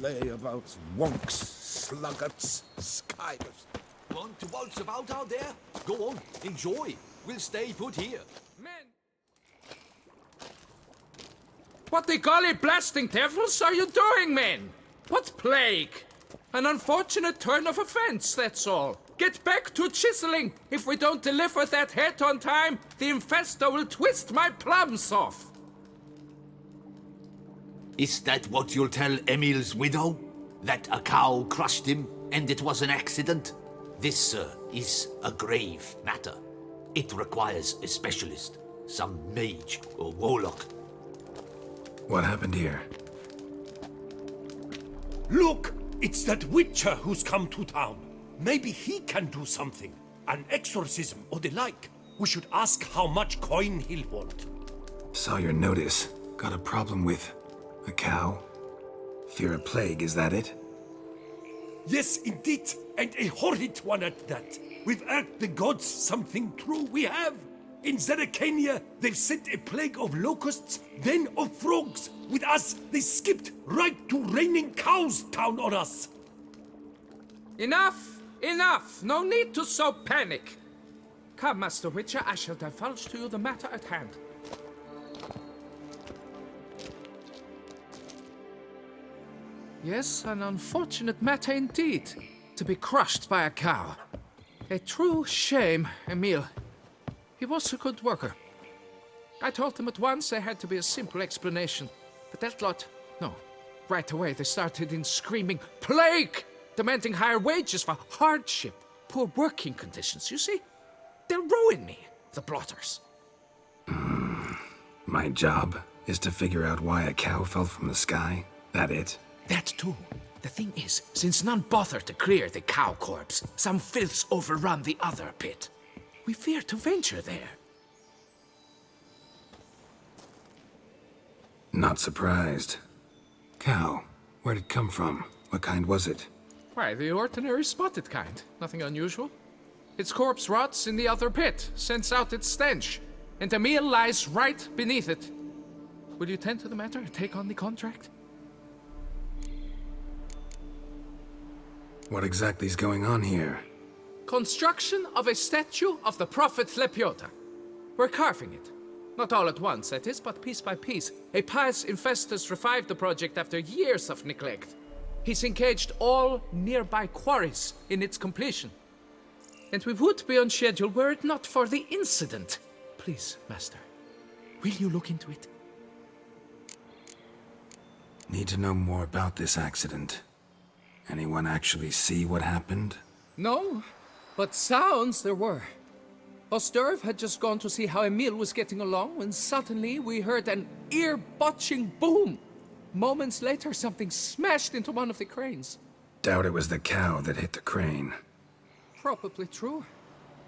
layabouts, wonks, sluggards, skivers. Want to waltz about out there? Go on, enjoy. We'll stay put here. Men! What the golly blasting devils are you doing, men? What plague? An unfortunate turn of offense, that's all. Get back to chiseling. If we don't deliver that head on time, the infestor will twist my plums off. Is that what you'll tell Emil's widow? That a cow crushed him and it was an accident? This, sir, is a grave matter. It requires a specialist, some mage or warlock. What happened here? Look! It's that witcher who's come to town. Maybe he can do something. An exorcism or the like. We should ask how much coin he'll want. Saw your notice. Got a problem with a cow? Fear a plague, is that it? Yes, indeed. And a horrid one at that. We've earned the gods something true, we have. In Zeracania, they've sent a plague of locusts, then of frogs. With us, they skipped right to raining cows down on us. Enough! Enough! No need to so panic. Come, Master Witcher, I shall divulge to you the matter at hand. Yes, an unfortunate matter indeed. To be crushed by a cow. A true shame, Emil. He was a good worker. I told them at once there had to be a simple explanation. But that lot, no. Right away they started in screaming, "Plague!" Demanding higher wages for hardship, poor working conditions, you see? They'll ruin me, the blotters. My job is to figure out why a cow fell from the sky. That it? That too. The thing is, since none bother to clear the cow corpse, some filths overrun the other pit. We fear to venture there. Not surprised. Cow, where'd it come from? What kind was it? Why, the ordinary spotted kind. Nothing unusual. Its corpse rots in the other pit, sends out its stench, and Emil lies right beneath it. Will you tend to the matter and take on the contract? What exactly is going on here? Construction of a statue of the prophet Lepiota. We're carving it. Not all at once, that is, but piece by piece. A pious infestus revived the project after years of neglect. He's engaged all nearby quarries in its completion. And we would be on schedule were it not for the incident. Please, Master, will you look into it? Need to know more about this accident. Anyone actually see what happened? No, but sounds there were. Osterv had just gone to see how Emil was getting along when suddenly we heard an ear-botching boom. Moments later, something smashed into one of the cranes. Doubt it was the cow that hit the crane. Probably true.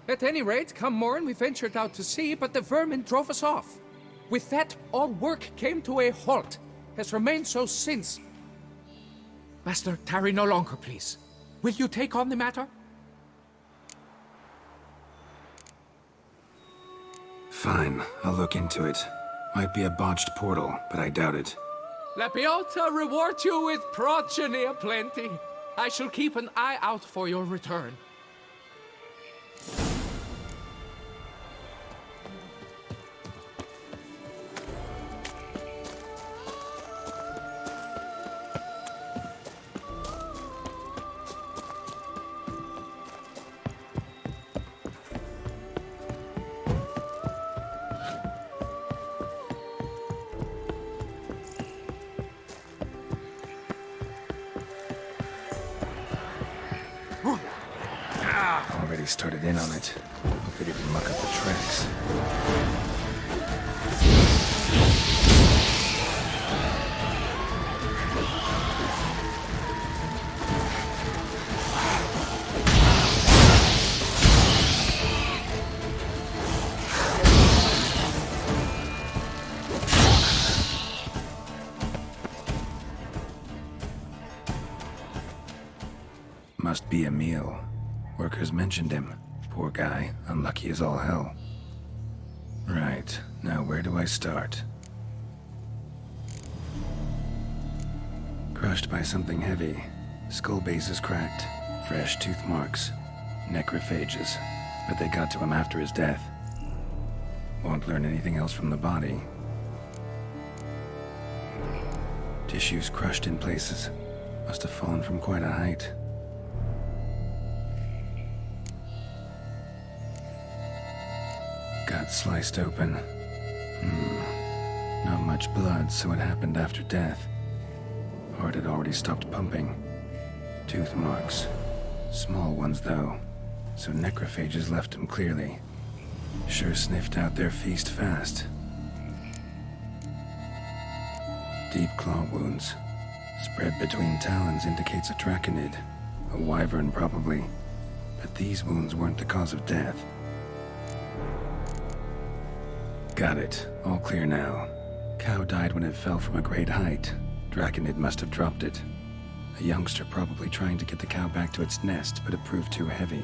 At any rate, come morn, we ventured out to sea, but the vermin drove us off. With that, all work came to a halt. Has remained so since. Master, tarry no longer, please. Will you take on the matter? Fine, I'll look into it. Might be a botched portal, but I doubt it. Lepiota reward you with progeny aplenty. I shall keep an eye out for your return. Already started in on it. Hope they didn't muck up the tracks. Must be Emil. Workers mentioned him. Poor guy, unlucky as all hell. Right, now where do I start? crushed by something heavy. Skull base is cracked. Fresh tooth marks. Necrophages. But they got to him after his death. Won't learn anything else from the body. Tissues crushed in places. Must have fallen from quite a height. Gut sliced open. Not much blood, so it happened after death. Heart had already stopped pumping. Tooth marks. Small ones, though. So necrophages left him clearly. Sure sniffed out their feast fast. Deep claw wounds. Spread between talons indicates a draconid. A wyvern, probably. But these wounds weren't the cause of death. Got it. All clear now. Cow died when it fell from a great height. Draconid must have dropped it. A youngster probably trying to get the cow back to its nest, but it proved too heavy.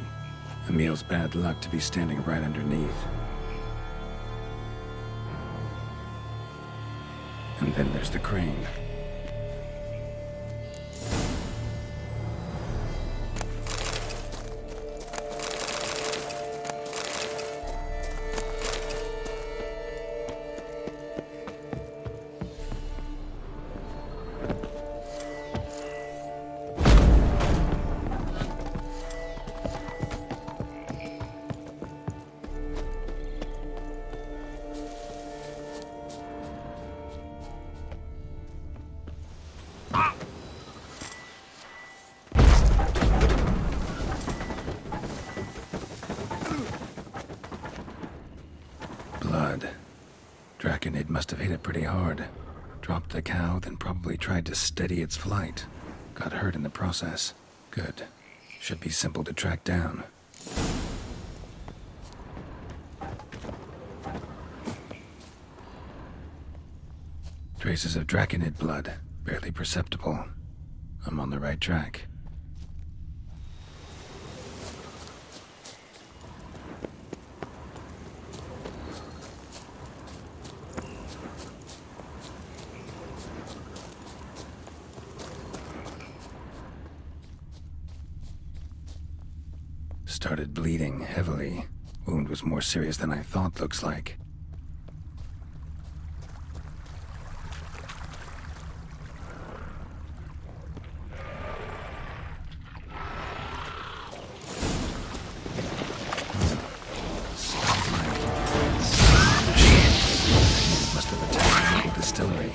Emil's bad luck to be standing right underneath. And then there's the crane. Draconid must have hit it pretty hard. Dropped the cow, then probably tried to steady its flight. Got hurt in the process. Good. Should be simple to track down. Traces of Draconid blood. Barely perceptible. I'm on the right track. Started bleeding heavily. Wound was more serious than I thought, looks like. Must have attacked the local distillery.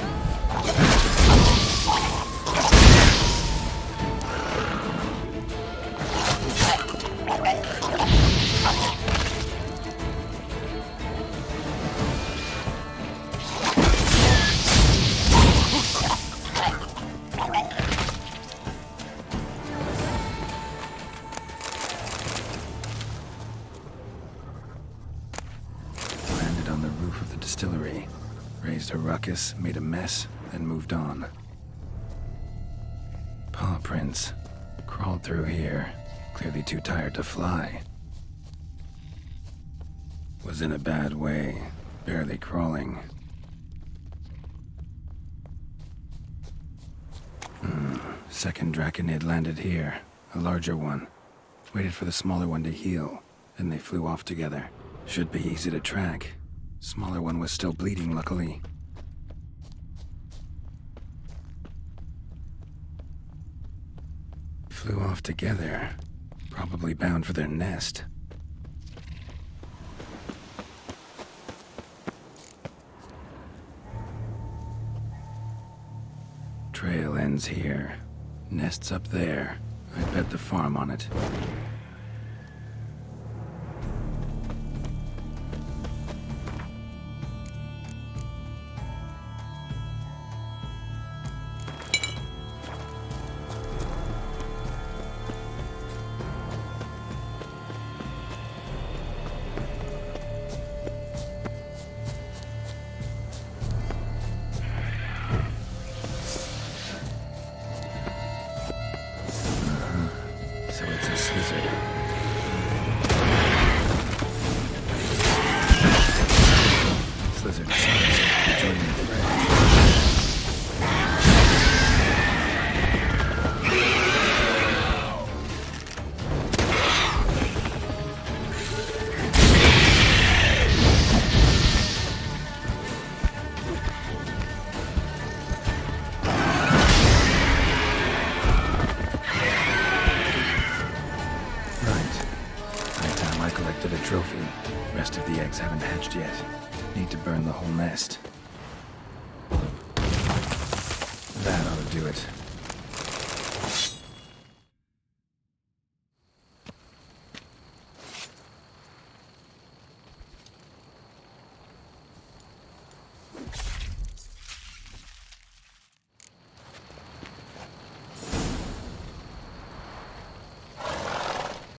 Raised a ruckus, made a mess, then moved on. Paw prints. Crawled through here. Clearly too tired to fly. Was in a bad way. Barely crawling. Second Draconid landed here. A larger one. Waited for the smaller one to heal. Then they flew off together. Should be easy to track. Smaller one was still bleeding, luckily. Flew off together. Probably bound for their nest. Trail ends here. Nest's up there. I bet the farm on it. So it's a slizzard. Slizzard sounds joining the fray. trophy. Rest of the eggs haven't hatched yet. Need to burn the whole nest. That ought to do it.